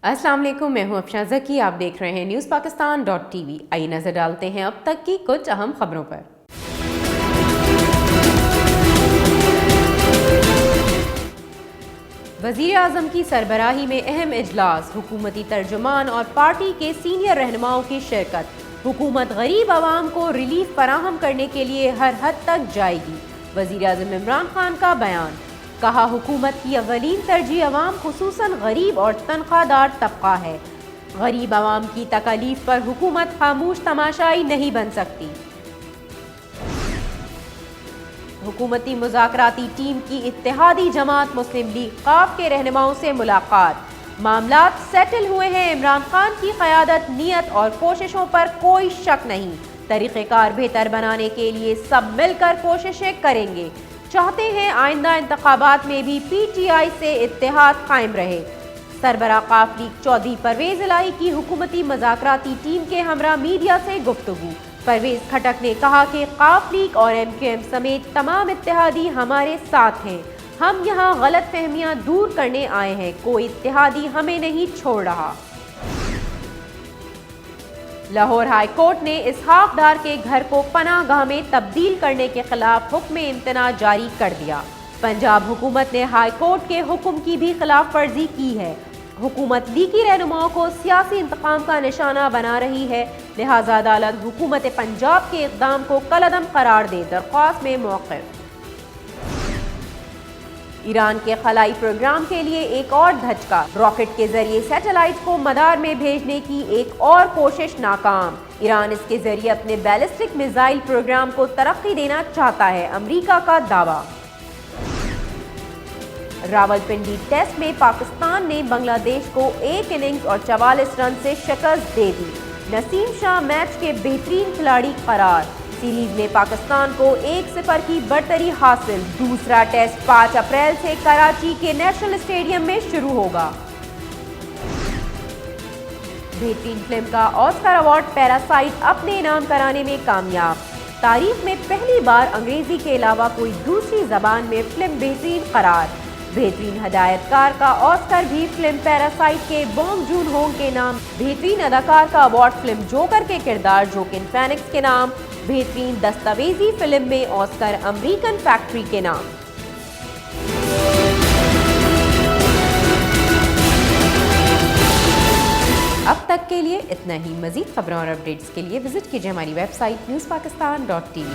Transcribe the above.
السلام علیکم، میں ہوں افشاں ذکی، آپ دیکھ رہے ہیں نیوز پاکستان .tv۔ آئیے نظر ڈالتے ہیں اب تک کی کچھ اہم خبروں پر۔ وزیر اعظم کی سربراہی میں اہم اجلاس، حکومتی ترجمان اور پارٹی کے سینئر رہنماؤں کی شرکت۔ حکومت غریب عوام کو ریلیف فراہم کرنے کے لیے ہر حد تک جائے گی، وزیر اعظم عمران خان کا بیان۔ کہا حکومت کی اولین ترجیح عوام خصوصاً غریب اور تنخواہ دار طبقہ ہے۔ غریب عوام کی تکالیف پر حکومت خاموش تماشائی نہیں بن سکتی۔ حکومتی مذاکراتی ٹیم کی اتحادی جماعت مسلم لیگ ق کے رہنماؤں سے ملاقات۔ معاملات سیٹل ہوئے ہیں، عمران خان کی قیادت، نیت اور کوششوں پر کوئی شک نہیں۔ طریقہ کار بہتر بنانے کے لیے سب مل کر کوششیں کریں گے۔ چاہتے ہیں آئندہ انتخابات میں بھی پی ٹی آئی سے اتحاد قائم رہے۔ سربراہ ق لیگ چودھری پرویز الہی کی حکومتی مذاکراتی ٹیم کے ہمراہ میڈیا سے گفتگو۔ پرویز کھٹک نے کہا کہ ق لیگ اور ایم کیو ایم سمیت تمام اتحادی ہمارے ساتھ ہیں۔ ہم یہاں غلط فہمیاں دور کرنے آئے ہیں، کوئی اتحادی ہمیں نہیں چھوڑ رہا۔ لاہور ہائی کورٹ نے اسحاق ڈار کے گھر کو پناہ گاہ میں تبدیل کرنے کے خلاف حکم امتناع جاری کر دیا۔ پنجاب حکومت نے ہائی کورٹ کے حکم کی بھی خلاف ورزی کی ہے۔ حکومت لیگی رہنماؤں کو سیاسی انتقام کا نشانہ بنا رہی ہے، لہذا عدالت حکومت پنجاب کے اقدام کو کالعدم قرار دے، درخواست میں موقف۔ ایران کے خلائی پروگرام کے لیے ایک اور دھچکا، راکٹ کے ذریعے سیٹلائٹ کو مدار میں بھیجنے کی ایک اور کوشش ناکام۔ ایران اس کے ذریعے اپنے بیلسٹک میزائل پروگرام کو ترقی دینا چاہتا ہے، امریکہ کا دعویٰ۔ راولپنڈی ٹیسٹ میں پاکستان نے بنگلہ دیش کو 1 اننگز اور 44 رن سے شکست دے دی۔ نسیم شاہ میچ کے بہترین کھلاڑی قرار۔ سیریز میں پاکستان کو 1-0 کی برتری حاصل۔ دوسرا ٹیسٹ 5 اپریل سے کراچی کے نیشنل اسٹیڈیم میں شروع ہوگا۔ بہترین فلم کا آسکر ایوارڈ پیراسائٹ اپنے نام کرانے میں کامیاب۔ تاریخ میں پہلی بار انگریزی کے علاوہ کوئی دوسری زبان میں فلم بہترین قرار۔ بہترین ہدایت کار کا آسکر بھی فلم پیراسائٹ کے بونگ جون ہو کے نام۔ بہترین اداکار کا ایوارڈ فلم جوکر کے کردار جوکن فینکس کے نام۔ بہترین دستاویزی فلم میں آسکر امریکن فیکٹری کے نام۔ اب تک کے لیے اتنا ہی۔ مزید خبروں اور اپڈیٹس کے لیے وزٹ کیجیے ہماری ویب سائٹ newspakistan.tv۔